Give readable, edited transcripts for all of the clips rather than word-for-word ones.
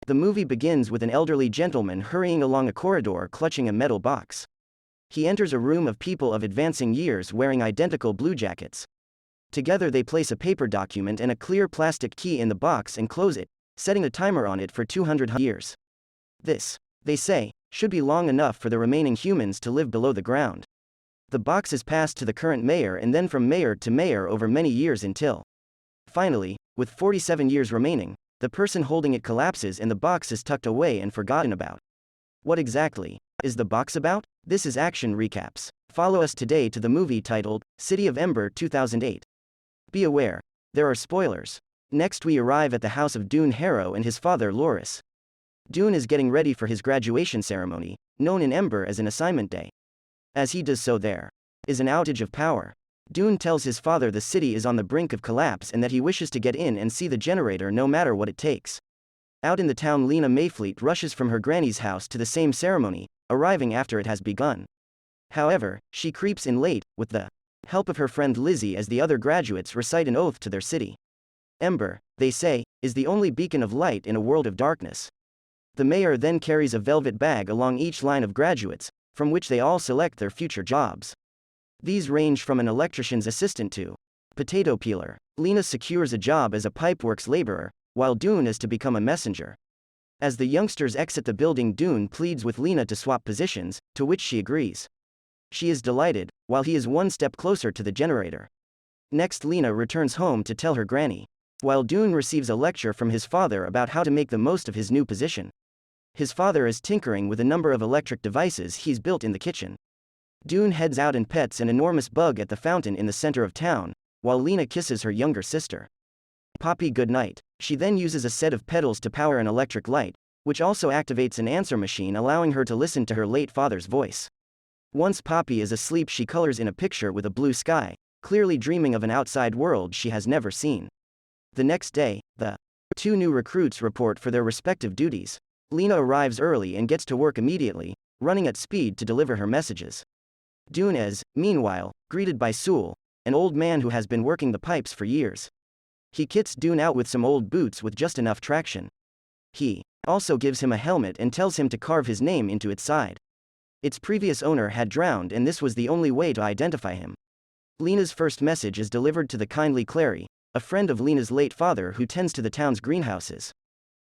The movie begins with an elderly gentleman hurrying along a corridor clutching a metal box. He enters a room of people of advancing years wearing identical blue jackets. Together they place a paper document and a clear plastic key in the box and close it, setting a timer on it for 200 years. This, they say, should be long enough for the remaining humans to live below the ground. The box is passed to the current mayor and then from mayor to mayor over many years until, finally, with 47 years remaining, the person holding it collapses and the box is tucked away and forgotten about. What exactly is the box about? This is Action Recaps. Follow us today to the movie titled City of Ember 2008. Be aware, there are spoilers. Next we arrive at the house of Doon Harrow and his father Loris. Doon is getting ready for his graduation ceremony, known in Ember as an assignment day. As he does so, there is an outage of power. Doon tells his father the city is on the brink of collapse and that he wishes to get in and see the generator no matter what it takes. Out in the town, Lina Mayfleet rushes from her granny's house to the same ceremony, arriving after it has begun. However, she creeps in late, with the help of her friend Lizzie, as the other graduates recite an oath to their city. Ember, they say, is the only beacon of light in a world of darkness. The mayor then carries a velvet bag along each line of graduates, from which they all select their future jobs. These range from an electrician's assistant to potato peeler. Lina secures a job as a pipeworks laborer, while Doon is to become a messenger. As the youngsters exit the building, Doon pleads with Lina to swap positions, to which she agrees. She is delighted, while he is one step closer to the generator. Next, Lina returns home to tell her granny, while Doon receives a lecture from his father about how to make the most of his new position. His father is tinkering with a number of electric devices he's built in the kitchen. Doon heads out and pets an enormous bug at the fountain in the center of town, while Lina kisses her younger sister. Poppy goodnight. She then uses a set of pedals to power an electric light, which also activates an answer machine allowing her to listen to her late father's voice. Once Poppy is asleep, she colors in a picture with a blue sky, clearly dreaming of an outside world she has never seen. The next day, the two new recruits report for their respective duties. Lina arrives early and gets to work immediately, running at speed to deliver her messages. Doon is, meanwhile, greeted by Sul, an old man who has been working the pipes for years. He kits Doon out with some old boots with just enough traction. He also gives him a helmet and tells him to carve his name into its side. Its previous owner had drowned and this was the only way to identify him. Lina's first message is delivered to the kindly Clary, a friend of Lina's late father who tends to the town's greenhouses.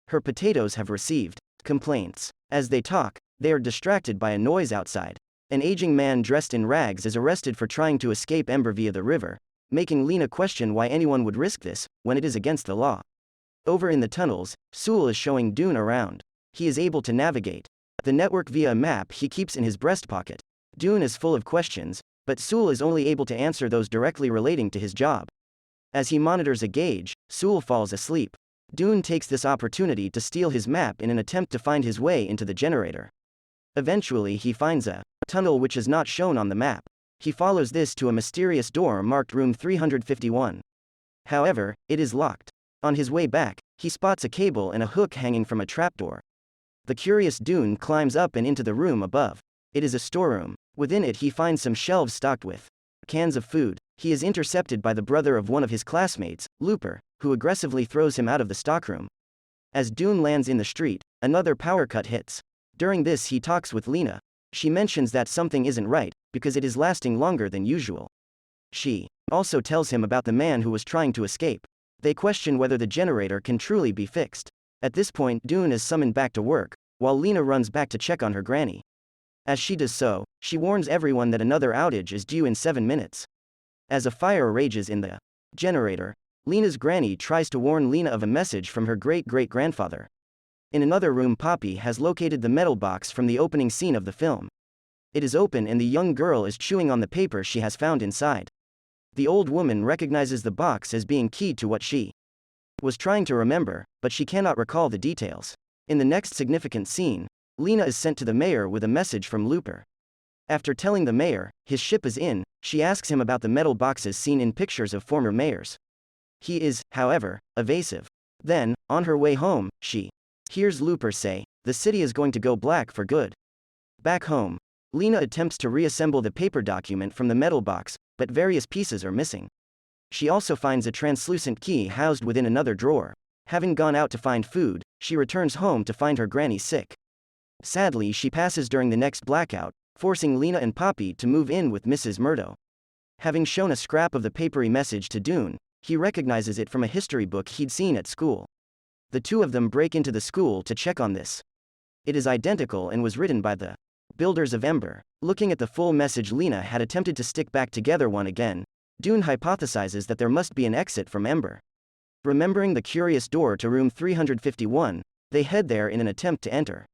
Her potatoes have received complaints. As they talk, they are distracted by a noise outside. An aging man dressed in rags is arrested for trying to escape Ember via the river, making Lina question why anyone would risk this, when it is against the law. Over in the tunnels, Sul is showing Doon around. He is able to navigate the network via a map he keeps in his breast pocket. Doon is full of questions, but Sul is only able to answer those directly relating to his job. As he monitors a gauge, Sul falls asleep. Doon takes this opportunity to steal his map in an attempt to find his way into the generator. Eventually he finds a tunnel which is not shown on the map. He follows this to a mysterious door marked Room 351. However, it is locked. On his way back, he spots a cable and a hook hanging from a trapdoor. The curious Doon climbs up and into the room above. It is a storeroom. Within it he finds some shelves stocked with cans of food. He is intercepted by the brother of one of his classmates, Looper, who aggressively throws him out of the stockroom. As Doon lands in the street, another power cut hits. During this he talks with Lina. She mentions that something isn't right, because it is lasting longer than usual. She also tells him about the man who was trying to escape. They question whether the generator can truly be fixed. At this point Doon is summoned back to work, while Lina runs back to check on her granny. As she does so, she warns everyone that another outage is due in 7 minutes. As a fire rages in the generator, Lina's granny tries to warn Lina of a message from her great-great-grandfather. In another room, Poppy has located the metal box from the opening scene of the film. It is open and the young girl is chewing on the paper she has found inside. The old woman recognizes the box as being key to what she was trying to remember, but she cannot recall the details. In the next significant scene, Lina is sent to the mayor with a message from Looper. After telling the mayor his ship is in, she asks him about the metal boxes seen in pictures of former mayors. He is, however, evasive. Then, on her way home, she hears Looper say, "The city is going to go black for good." Back home, Lina attempts to reassemble the paper document from the metal box, but various pieces are missing. She also finds a translucent key housed within another drawer. Having gone out to find food, she returns home to find her granny sick. Sadly, she passes during the next blackout, forcing Lina and Poppy to move in with Mrs. Murdo. Having shown a scrap of the papery message to Doon, he recognizes it from a history book he'd seen at school. The two of them break into the school to check on this. It is identical and was written by the builders of Ember. Looking at the full message, Lina had attempted to stick back together one again. Doon hypothesizes that there must be an exit from Ember. Remembering the curious door to room 351, they head there in an attempt to enter.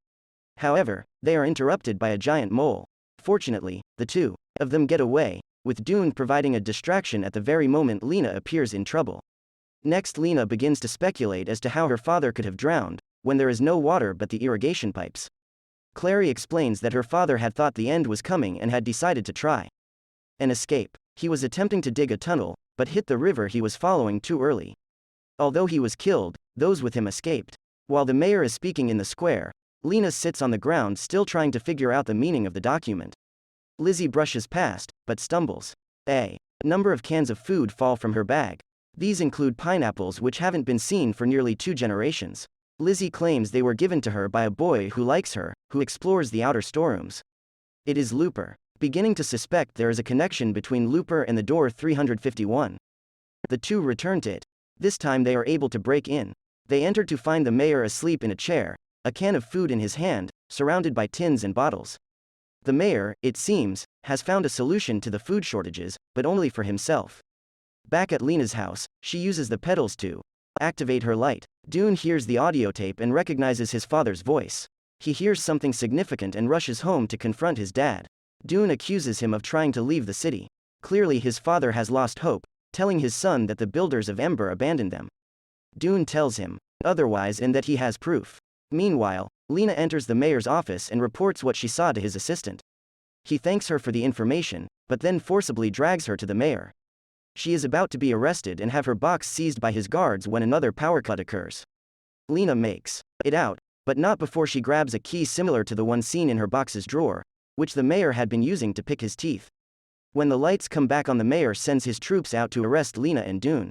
However, they are interrupted by a giant mole. Fortunately, the two of them get away, with Doon providing a distraction at the very moment Lina appears in trouble. Next, Lina begins to speculate as to how her father could have drowned, when there is no water but the irrigation pipes. Clary explains that her father had thought the end was coming and had decided to try an escape. He was attempting to dig a tunnel, but hit the river he was following too early. Although he was killed, those with him escaped. While the mayor is speaking in the square, Lina sits on the ground still trying to figure out the meaning of the document. Lizzie brushes past, but stumbles. A number of cans of food fall from her bag. These include pineapples which haven't been seen for nearly 2 generations. Lizzie claims they were given to her by a boy who likes her, who explores the outer storerooms. It is Looper. Beginning to suspect there is a connection between Looper and the door 351. The two return to it. This time they are able to break in. They enter to find the mayor asleep in a chair, a can of food in his hand, surrounded by tins and bottles. The mayor, it seems, has found a solution to the food shortages, but only for himself. Back at Lina's house, she uses the pedals to activate her light. Doon hears the audio tape and recognizes his father's voice. He hears something significant and rushes home to confront his dad. Doon accuses him of trying to leave the city. Clearly his father has lost hope, telling his son that the builders of Ember abandoned them. Doon tells him otherwise and that he has proof. Meanwhile, Lina enters the mayor's office and reports what she saw to his assistant. He thanks her for the information, but then forcibly drags her to the mayor. She is about to be arrested and have her box seized by his guards when another power cut occurs. Lina makes it out, but not before she grabs a key similar to the one seen in her box's drawer, which the mayor had been using to pick his teeth. When the lights come back on, the mayor sends his troops out to arrest Lina and Doon.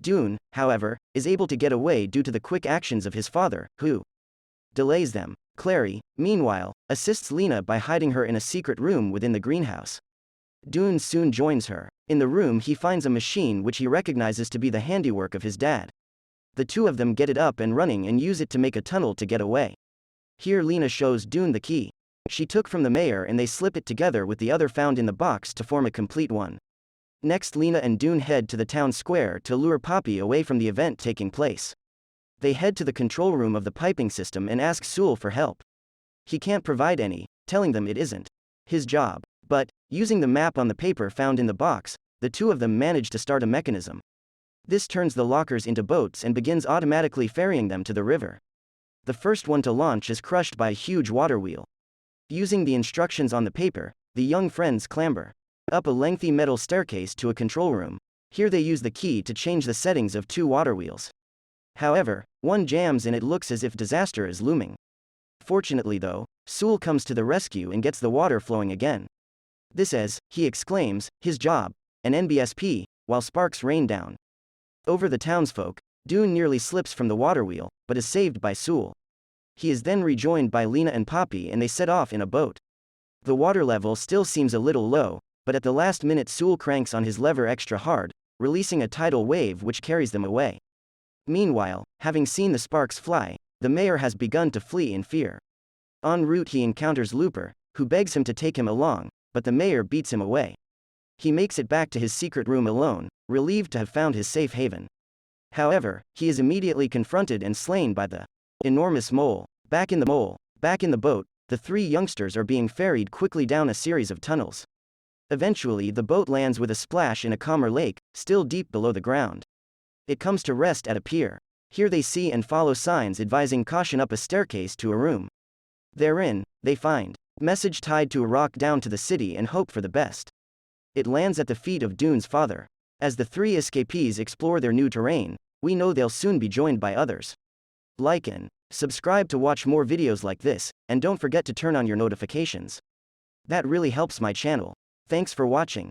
Doon, however, is able to get away due to the quick actions of his father, who delays them. Clary, meanwhile, assists Lina by hiding her in a secret room within the greenhouse. Doon soon joins her. In the room he finds a machine which he recognizes to be the handiwork of his dad. The two of them get it up and running and use it to make a tunnel to get away. Here Lina shows Doon the key she took from the mayor and they slip it together with the other found in the box to form a complete one. Next, Lina and Doon head to the town square to lure Poppy away from the event taking place. They head to the control room of the piping system and ask Sewell for help. He can't provide any, telling them it isn't his job. But, using the map on the paper found in the box, the two of them manage to start a mechanism. This turns the lockers into boats and begins automatically ferrying them to the river. The first one to launch is crushed by a huge water wheel. Using the instructions on the paper, the young friends clamber up a lengthy metal staircase to a control room. Here they use the key to change the settings of 2 water wheels. However, one jams and it looks as if disaster is looming. Fortunately though, Sewell comes to the rescue and gets the water flowing again. This is, he exclaims, his job, an NBSP, while sparks rain down over the townsfolk. Doon nearly slips from the water wheel, but is saved by Sewell. He is then rejoined by Lina and Poppy and they set off in a boat. The water level still seems a little low, but at the last minute Sewell cranks on his lever extra hard, releasing a tidal wave which carries them away. Meanwhile, having seen the sparks fly, the mayor has begun to flee in fear. En route he encounters Looper, who begs him to take him along, but the mayor beats him away. He makes it back to his secret room alone, relieved to have found his safe haven. However, he is immediately confronted and slain by the enormous mole. Back in the boat, the 3 youngsters are being ferried quickly down a series of tunnels. Eventually the boat lands with a splash in a calmer lake, still deep below the ground. It comes to rest at a pier. Here they see and follow signs advising caution up a staircase to a room. Therein, they find message tied to a rock down to the city and hope for the best. It lands at the feet of Doon's father. As the 3 escapees explore their new terrain, we know they'll soon be joined by others. Like and subscribe to watch more videos like this, and don't forget to turn on your notifications. That really helps my channel. Thanks for watching.